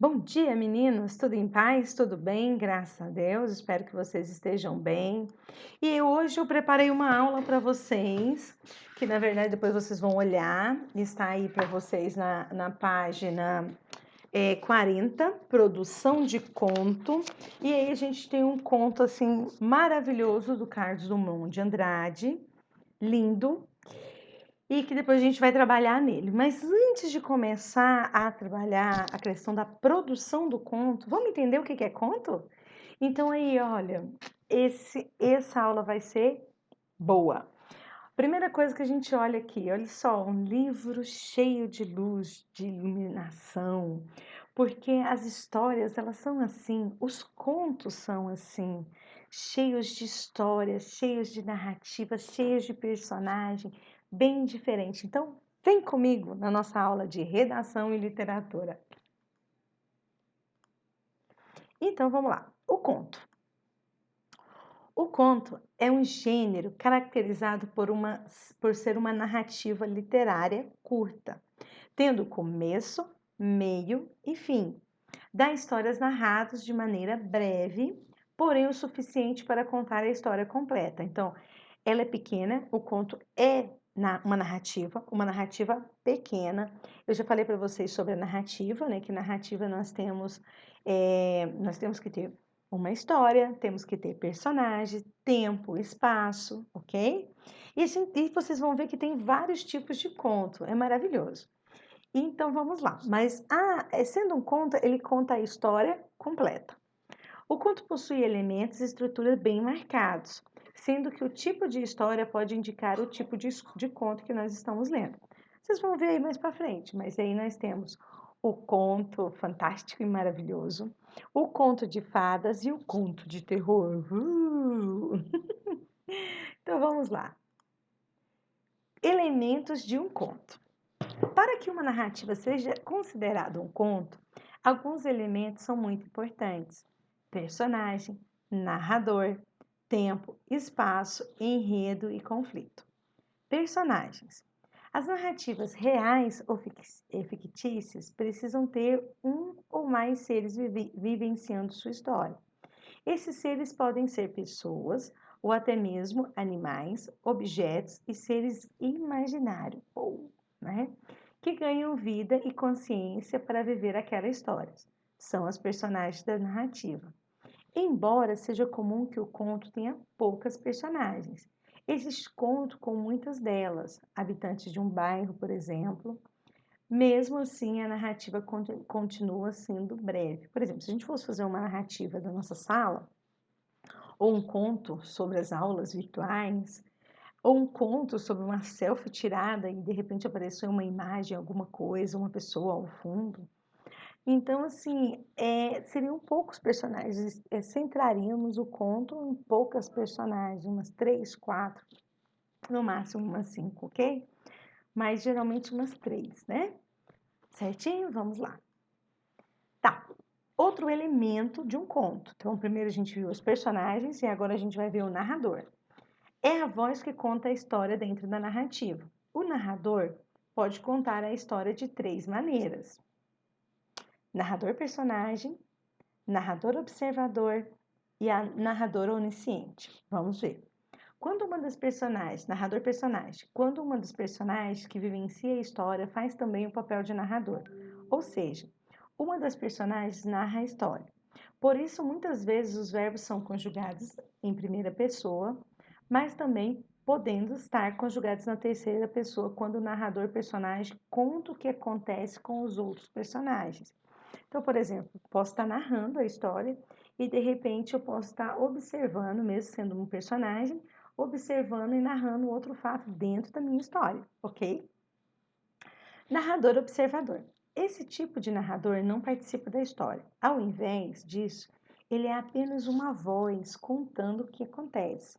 Bom dia, meninos! Tudo em paz? Tudo bem? Graças a Deus. Espero que vocês estejam bem. E hoje eu preparei uma aula para vocês, que na verdade depois vocês vão olhar, está aí para vocês na página 40, produção de conto. E aí a gente tem um conto assim maravilhoso do Carlos Drummond de Andrade, lindo, e que depois a gente vai trabalhar nele. Mas antes de começar a trabalhar a questão da produção do conto, vamos entender o que é conto? Então aí, olha, essa aula vai ser boa. Primeira coisa que a gente olha aqui, olha só, um livro cheio de luz, de iluminação, porque as histórias, elas são assim, os contos são assim, cheios de histórias, cheios de narrativas, cheios de personagem, bem diferente. Então, vem comigo na nossa aula de redação e literatura. Então, vamos lá. O conto. O conto é um gênero caracterizado por ser uma narrativa literária curta, tendo começo, meio e fim. Dá histórias narradas de maneira breve, porém o suficiente para contar a história completa. Então, ela é pequena, o conto é uma narrativa pequena. Eu já falei para vocês sobre a narrativa, né? Que narrativa nós temos que ter uma história, temos que ter personagem, tempo, espaço, ok? E vocês vão ver que tem vários tipos de conto, é maravilhoso. Então vamos lá. Mas sendo um conto, ele conta a história completa. O conto possui elementos e estruturas bem marcados, sendo que o tipo de história pode indicar o tipo de conto que nós estamos lendo. Vocês vão ver aí mais para frente, mas aí nós temos o conto fantástico e maravilhoso, o conto de fadas e o conto de terror. Então vamos lá. Elementos de um conto. Para que uma narrativa seja considerada um conto, alguns elementos são muito importantes: personagem, narrador, tempo, espaço, enredo e conflito. Personagens. As narrativas reais ou fictícias precisam ter um ou mais seres vivenciando sua história. Esses seres podem ser pessoas ou até mesmo animais, objetos e seres imaginários, né? Que ganham vida e consciência para viver aquela história. São as personagens da narrativa. Embora seja comum que o conto tenha poucas personagens, existe conto com muitas delas, habitantes de um bairro, por exemplo. Mesmo assim, a narrativa continua sendo breve. Por exemplo, se a gente fosse fazer uma narrativa da nossa sala, ou um conto sobre as aulas virtuais, ou um conto sobre uma selfie tirada e de repente apareceu uma imagem, alguma coisa, uma pessoa ao fundo. Então, assim, seriam poucos personagens, centraríamos o conto em poucas personagens, umas 3, 4, no máximo umas 5, ok? Mas geralmente umas 3, né? Certinho? Vamos lá. Tá. Outro elemento de um conto. Então, primeiro a gente viu os personagens e agora a gente vai ver o narrador. É a voz que conta a história dentro da narrativa. O narrador pode contar a história de 3 maneiras: narrador-personagem, narrador-observador e a narradora onisciente. Vamos ver. Quando uma das personagens, narrador-personagem, quando uma dos personagens que vivencia a história faz também o papel de narrador, ou seja, uma das personagens narra a história. Por isso, muitas vezes os verbos são conjugados em primeira pessoa, mas também podendo estar conjugados na terceira pessoa quando o narrador-personagem conta o que acontece com os outros personagens. Então, por exemplo, posso estar narrando a história e de repente eu posso estar observando, mesmo sendo um personagem, observando e narrando outro fato dentro da minha história, ok? Narrador observador. Esse tipo de narrador não participa da história. Ao invés disso, ele é apenas uma voz contando o que acontece,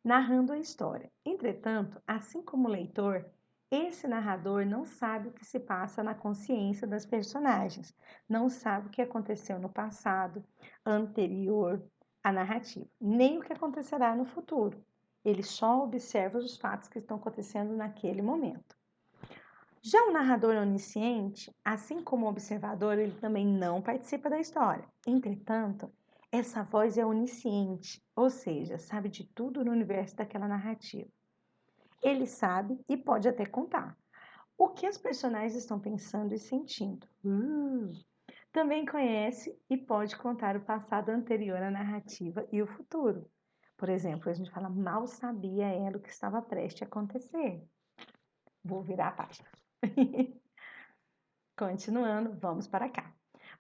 narrando a história. Entretanto, assim como o leitor, esse narrador não sabe o que se passa na consciência das personagens, não sabe o que aconteceu no passado, anterior à narrativa, nem o que acontecerá no futuro. Ele só observa os fatos que estão acontecendo naquele momento. Já o narrador onisciente, assim como o observador, ele também não participa da história. Entretanto, essa voz é onisciente, ou seja, sabe de tudo no universo daquela narrativa. Ele sabe e pode até contar o que os personagens estão pensando e sentindo. Também conhece e pode contar o passado anterior à narrativa e o futuro. Por exemplo, a gente fala, mal sabia ela o que estava prestes a acontecer. Vou virar a página. Continuando, vamos para cá.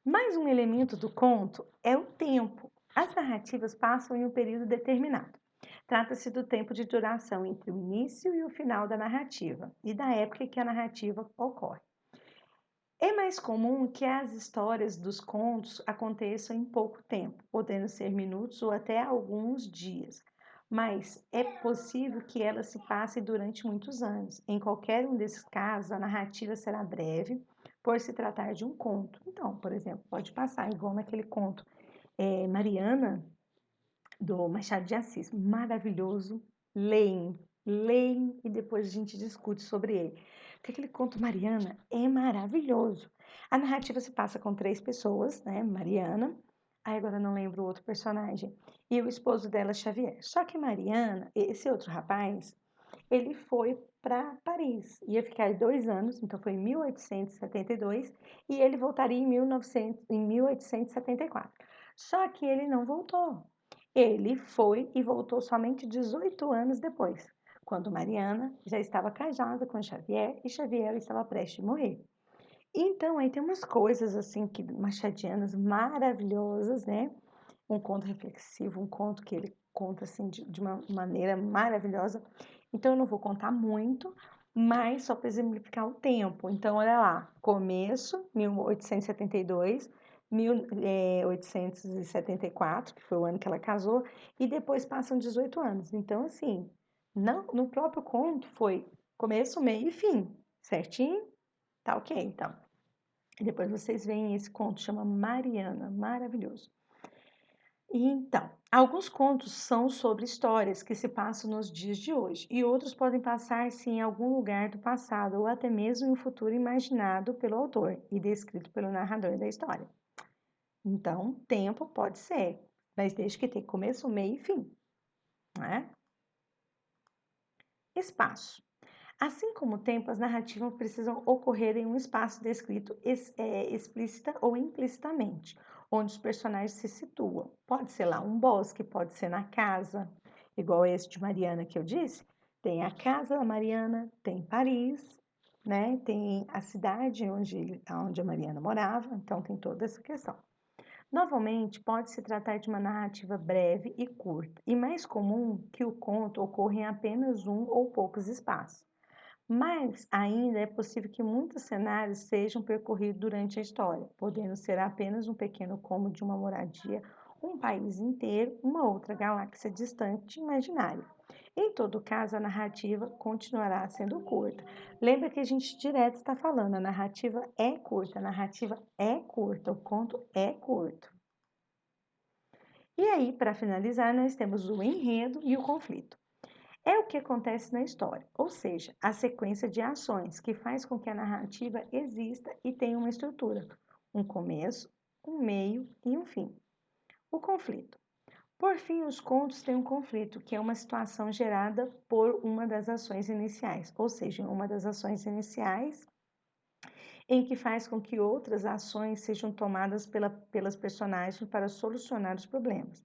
Mais um elemento do conto é o tempo. As narrativas passam em um período determinado. Trata-se do tempo de duração entre o início e o final da narrativa e da época em que a narrativa ocorre. É mais comum que as histórias dos contos aconteçam em pouco tempo, podendo ser minutos ou até alguns dias, mas é possível que elas se passem durante muitos anos. Em qualquer um desses casos, a narrativa será breve, por se tratar de um conto. Então, por exemplo, pode passar, igual naquele conto Mariana, do Machado de Assis, maravilhoso, leem, leem e depois a gente discute sobre ele. Porque aquele conto Mariana é maravilhoso. A narrativa se passa com 3 pessoas, né? Mariana, aí agora não lembro o outro personagem, e o esposo dela, Xavier. Só que Mariana, esse outro rapaz, ele foi para Paris, ia ficar 2 anos, então foi em 1872, e ele voltaria em 1874. Só que ele não voltou. Ele foi e voltou somente 18 anos depois, quando Mariana já estava casada com Xavier e Xavier estava prestes a morrer. Então, aí tem umas coisas assim que machadianas maravilhosas, né? Um conto reflexivo, um conto que ele conta assim de uma maneira maravilhosa. Então, eu não vou contar muito, mas só para exemplificar o tempo. Então, olha lá, começo, 1872, 1874, que foi o ano que ela casou, e depois passam 18 anos. Então, assim, não, no próprio conto foi começo, meio e fim, certinho? Tá ok, então. E depois vocês veem esse conto, chama Mariana, maravilhoso. E então, alguns contos são sobre histórias que se passam nos dias de hoje, e outros podem passar-se em algum lugar do passado ou até mesmo em um futuro imaginado pelo autor e descrito pelo narrador da história. Então, tempo pode ser, mas desde que tenha começo, meio e fim, né? Espaço. Assim como o tempo, as narrativas precisam ocorrer em um espaço descrito explícita ou implicitamente, onde os personagens se situam. Pode ser lá um bosque, pode ser na casa, igual esse de Mariana que eu disse. Tem a casa da Mariana, tem Paris, né? Tem a cidade onde a Mariana morava, então tem toda essa questão. Novamente, pode se tratar de uma narrativa breve e curta, e mais comum que o conto ocorra em apenas um ou poucos espaços. Mas ainda é possível que muitos cenários sejam percorridos durante a história, podendo ser apenas um pequeno cômodo de uma moradia, um país inteiro, uma outra galáxia distante e imaginária. Em todo caso, a narrativa continuará sendo curta. Lembra que a gente direto está falando, a narrativa é curta, a narrativa é curta, o conto é curto. E aí, para finalizar, nós temos o enredo e o conflito. É o que acontece na história, ou seja, a sequência de ações que faz com que a narrativa exista e tenha uma estrutura, um começo, um meio e um fim. O conflito. Por fim, os contos têm um conflito, que é uma situação gerada por uma das ações iniciais, ou seja, uma das ações iniciais em que faz com que outras ações sejam tomadas pelas personagens para solucionar os problemas.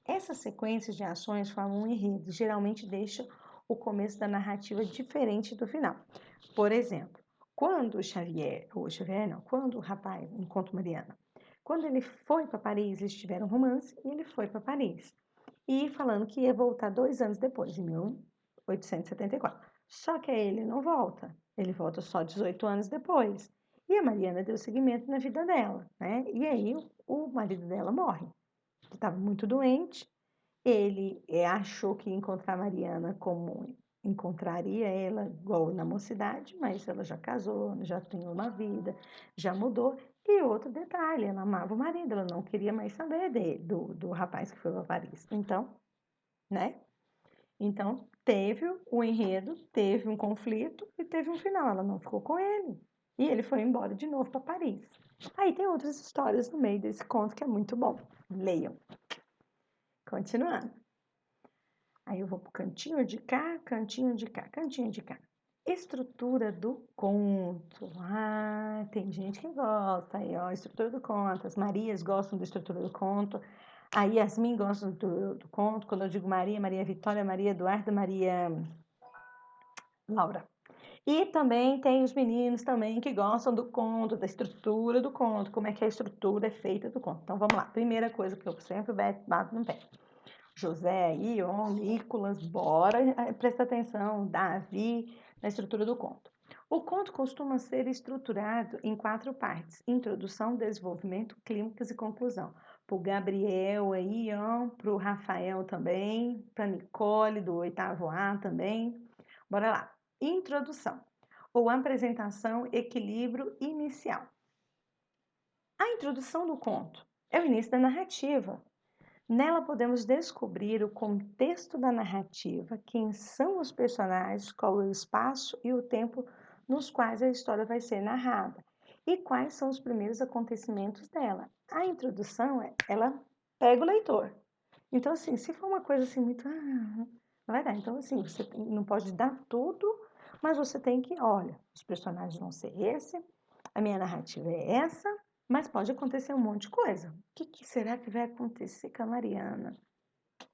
Essa sequência de ações forma um enredo, geralmente deixa o começo da narrativa diferente do final. Por exemplo, quando quando o rapaz, encontra Mariana, quando ele foi para Paris, eles tiveram um romance e ele foi para Paris. E falando que ia voltar 2 anos depois, em 1874. Só que aí ele não volta, ele volta só 18 anos depois. E a Mariana deu seguimento na vida dela, né? E aí o marido dela morre, que estava muito doente. Ele achou que ia encontrar a Mariana como encontraria ela igual na mocidade, mas ela já casou, já tem uma vida, já mudou. E outro detalhe, ela amava o marido, ela não queria mais saber do rapaz que foi para Paris. Então, né? Então, teve o enredo, teve um conflito e teve um final. Ela não ficou com ele. E ele foi embora de novo para Paris. Aí tem outras histórias no meio desse conto que é muito bom. Leiam. Continuando. Aí eu vou pro cantinho de cá, cantinho de cá, cantinho de cá. Estrutura do conto. Ah, tem gente que gosta aí, ó, estrutura do conto. As Marias gostam da estrutura do conto. A Yasmin gosta do conto. Quando eu digo Maria, Maria Vitória, Maria Eduarda, Maria Laura. E também tem os meninos também que gostam do conto, da estrutura do conto, como é que a estrutura é feita do conto. Então vamos lá. Primeira coisa que eu sempre bato no pé. José, Ion, Nicolas, bora prestar atenção, Davi, na estrutura do conto. O conto costuma ser estruturado em 4 partes: introdução, desenvolvimento, clímax e conclusão. Para o Gabriel, Ion, para o Rafael também, para a Nicole, do 8º A também. Bora lá. Introdução, ou apresentação, equilíbrio inicial. A introdução do conto é o início da narrativa. Nela podemos descobrir o contexto da narrativa, quem são os personagens, qual é o espaço e o tempo nos quais a história vai ser narrada e quais são os primeiros acontecimentos dela. A introdução, ela pega o leitor. Então, assim, se for uma coisa assim muito... não vai dar. Então, assim, você não pode dar tudo, mas você tem que, olha, os personagens vão ser esse, a minha narrativa é essa, mas pode acontecer um monte de coisa. O que será que vai acontecer com a Mariana?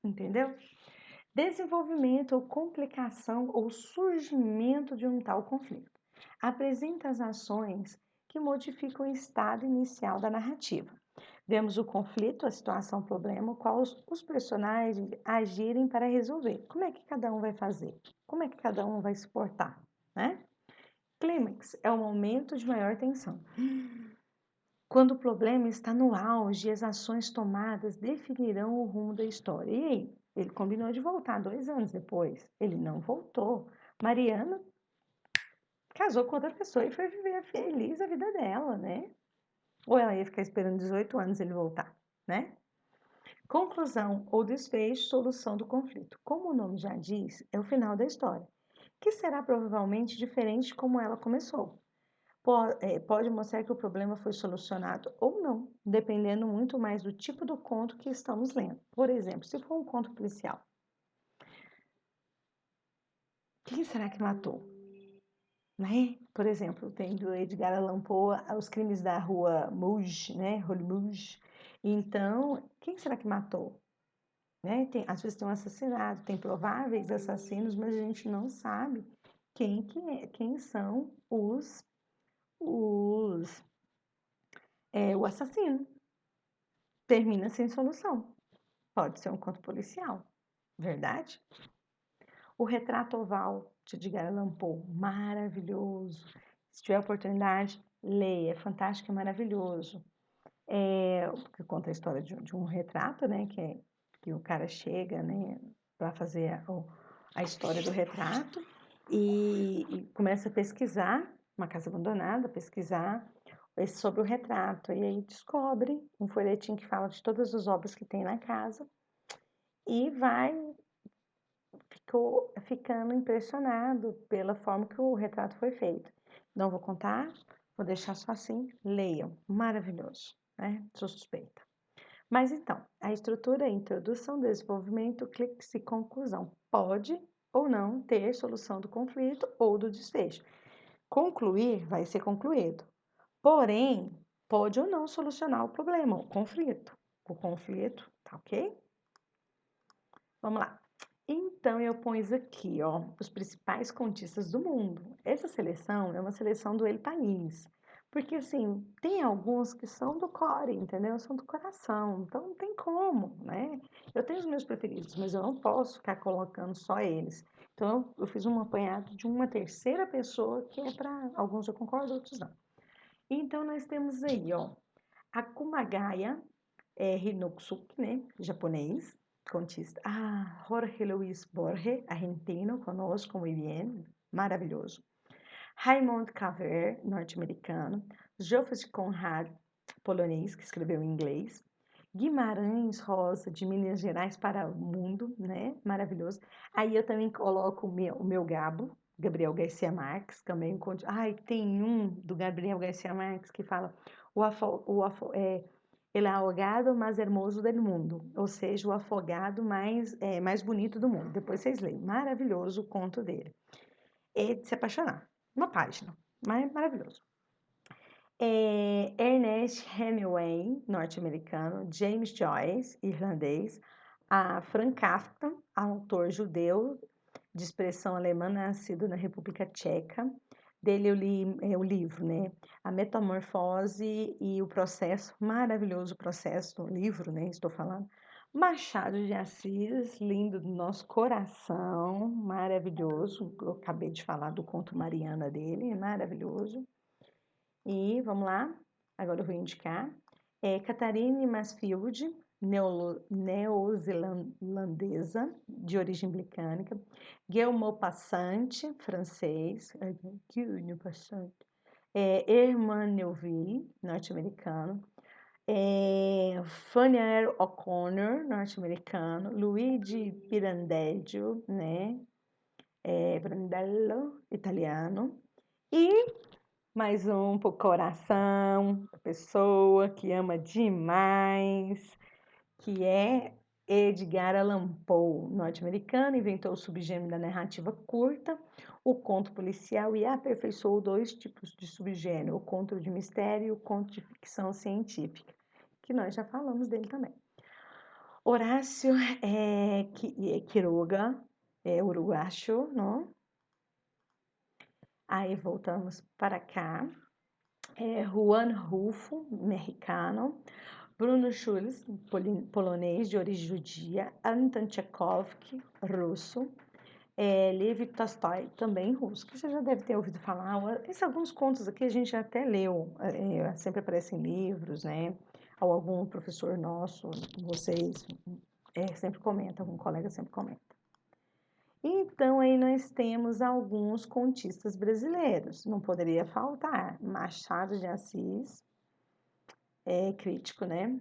Entendeu? Desenvolvimento ou complicação ou surgimento de um tal conflito. Apresenta as ações que modificam o estado inicial da narrativa. Vemos o conflito, a situação, o problema, qual os personagens agirem para resolver. Como é que cada um vai fazer? Como é que cada um vai se portar? Né? Clímax é o momento de maior tensão. Quando o problema está no auge, as ações tomadas definirão o rumo da história. E aí? Ele combinou de voltar 2 anos depois. Ele não voltou. Mariana casou com outra pessoa e foi viver feliz a vida dela, né? Ou ela ia ficar esperando 18 anos ele voltar, né? Conclusão ou desfecho, solução do conflito. Como o nome já diz, é o final da história, que será provavelmente diferente de como ela começou. Pode mostrar que o problema foi solucionado ou não, dependendo muito mais do tipo do conto que estamos lendo. Por exemplo, se for um conto policial, quem será que matou? Né? Por exemplo, tem do Edgar Allan Poe Os Crimes da Rua Mouge, né? Rue Mouge. Então, quem será que matou? Né? Às vezes tem um assassinato, tem prováveis assassinos, mas a gente não sabe quem são os o assassino. Termina sem solução. Pode ser um conto policial, verdade? O Retrato Oval de Edgar Allan Poe, maravilhoso. Se tiver oportunidade, leia, é fantástico e maravilhoso. Que conta a história de um retrato, né? Que o cara chega, né? Para fazer a história do retrato e começa a pesquisar, uma casa abandonada, pesquisar sobre o retrato. E aí descobre um folhetim que fala de todas as obras que tem na casa e ficou ficando impressionado pela forma que o retrato foi feito. Não vou contar, vou deixar só assim, leiam, maravilhoso, né? Sou suspeita. Mas então, a estrutura é introdução, desenvolvimento, clímax e conclusão. Pode ou não ter solução do conflito ou do desfecho. Concluir vai ser concluído. Porém, pode ou não solucionar o problema, o conflito. O conflito, tá ok? Vamos lá. Então, eu ponho aqui, ó, os principais contistas do mundo. Essa seleção é uma seleção do El País. Porque, assim, tem alguns que são do core, entendeu? São do coração. Então, não tem como, né? Eu tenho os meus preferidos, mas eu não posso ficar colocando só eles. Então, eu fiz um apanhado de uma terceira pessoa, que é para... Alguns eu concordo, outros não. Então, nós temos aí, ó, a Kumagaya Hinoksuke, né? Japonês, contista. Ah, Jorge Luis Borges, argentino, conosco muy bien, maravilhoso. Raymond Carver, norte-americano. Joseph Conrad, polonês, que escreveu em inglês. Guimarães Rosa, de Minas Gerais para o Mundo, né? Maravilhoso. Aí eu também coloco o meu Gabo, Gabriel Garcia Marques, também. Ai, tem um do Gabriel Garcia Marques que fala ele é ahogado mais hermoso do mundo, ou seja, o afogado mais bonito do mundo. Depois vocês leem. Maravilhoso o conto dele. É de se apaixonar. Uma página, mas maravilhoso. Ernest Hemingway, norte-americano, James Joyce, irlandês, Frank Kafka, autor judeu de expressão alemã, nascido na República Tcheca. Dele eu li o livro, né? A Metamorfose e o Processo, maravilhoso processo do livro, né? Estou falando. Machado de Assis, lindo do nosso coração, maravilhoso. Eu acabei de falar do conto Mariana dele, maravilhoso. E vamos lá, agora eu vou indicar. Catharine Mansfield, neozelandesa, de origem britânica. Guy Maupassant, francês. Guy Maupassant. Herman Melville, norte-americano. Fanny O'Connor, norte-americano. Luigi Pirandello, né? Pirandello, italiano. E mais um pro coração, pessoa que ama demais, que é Edgar Allan Poe, norte-americano, inventou o subgênero da narrativa curta, o conto policial e aperfeiçoou 2 tipos de subgênero, o conto de mistério e o conto de ficção científica, que nós já falamos dele também. Horácio Quiroga, uruguaio, não? Aí voltamos para cá. Juan Rulfo, mexicano. Bruno Schulz, polonês de origem judia. Anton Chekhov, russo. Lev Tolstói, também russo, que você já deve ter ouvido falar. Esses alguns contos aqui a gente até leu, sempre aparecem em livros, né? Ou algum professor nosso, vocês sempre comentam, algum colega sempre comenta. Então, aí nós temos alguns contistas brasileiros, não poderia faltar. Machado de Assis, crítico, né?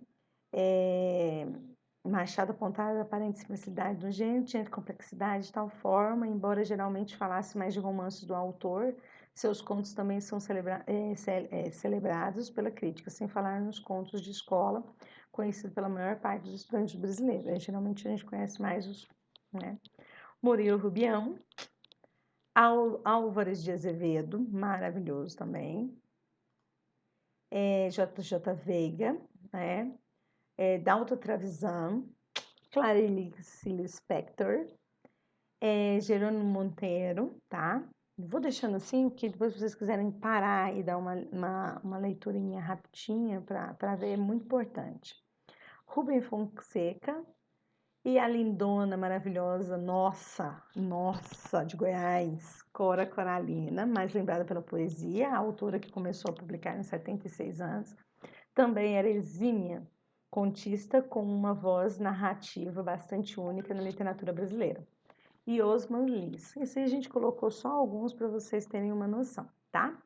Machado apontava a aparente simplicidade do gênero, tinha complexidade de tal forma, embora geralmente falasse mais de romances do autor, seus contos também são celebrados pela crítica, sem falar nos contos de escola, conhecido pela maior parte dos estudantes brasileiros. Geralmente a gente conhece mais os, né? Murilo Rubião, Álvares de Azevedo, maravilhoso também. J.J. Veiga, né? Dalton Trevisan, Clarice Lispector, Jerônimo Monteiro, tá? Vou deixando assim, porque depois se vocês quiserem parar e dar uma leiturinha rapidinha para ver, é muito importante. Rubem Fonseca e a lindona maravilhosa, nossa, de Goiás, Cora Coralina, mais lembrada pela poesia, a autora que começou a publicar em 76 anos, também era exímia contista com uma voz narrativa bastante única na literatura brasileira. E Osman Liz. Esse aí a gente colocou só alguns para vocês terem uma noção, tá?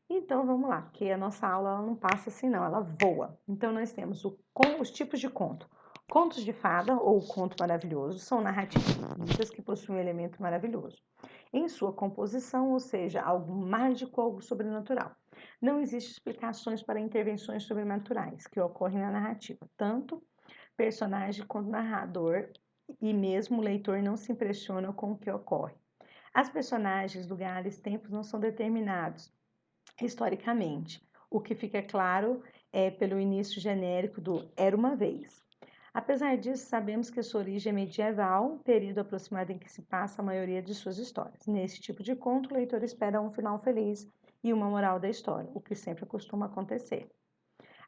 Então vamos lá, porque a nossa aula ela não passa assim não, ela voa. Então nós temos os tipos de conto. Contos de fada ou conto maravilhoso são narrativas que possuem um elemento maravilhoso em sua composição, ou seja, algo mágico, algo sobrenatural. Não existem explicações para intervenções sobrenaturais que ocorrem na narrativa, tanto personagem quanto narrador, e mesmo o leitor não se impressiona com o que ocorre. As personagens, lugares, tempos não são determinados historicamente, o que fica claro pelo início genérico do Era uma Vez. Apesar disso, sabemos que sua origem é medieval, período aproximado em que se passa a maioria de suas histórias. Nesse tipo de conto, o leitor espera um final feliz e uma moral da história, o que sempre costuma acontecer.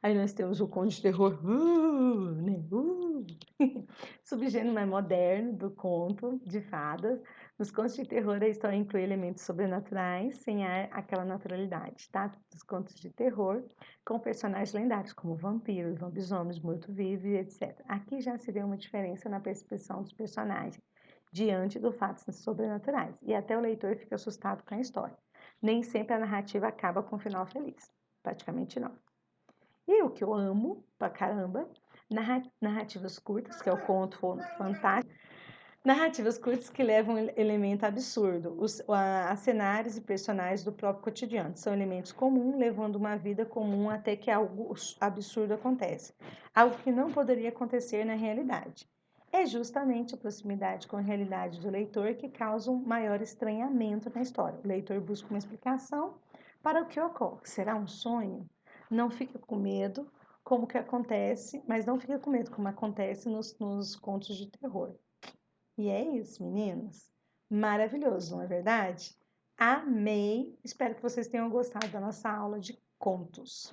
Aí nós temos o conto de terror, né? Subgênero mais moderno do conto de fadas. Nos contos de terror, a história inclui elementos sobrenaturais, sem aquela naturalidade, tá? Dos contos de terror, com personagens lendários, como vampiros, lobisomens, morto-vivos, etc. Aqui já se vê uma diferença na percepção dos personagens diante dos fatos sobrenaturais, e até o leitor fica assustado com a história. Nem sempre a narrativa acaba com um final feliz, praticamente não. E o que eu amo pra caramba Narrativas curtas, que é o conto fantástico. Narrativas curtas que levam elemento absurdo, a cenários e personagens do próprio cotidiano. São elementos comuns, levando uma vida comum até que algo absurdo acontece. Algo que não poderia acontecer na realidade. É justamente a proximidade com a realidade do leitor que causa um maior estranhamento na história. O leitor busca uma explicação para o que ocorre. Será um sonho? Não fica com medo, como que acontece, mas não fica com medo, como acontece nos contos de terror. E é isso, meninos. Maravilhoso, não é verdade? Amei! Espero que vocês tenham gostado da nossa aula de contos.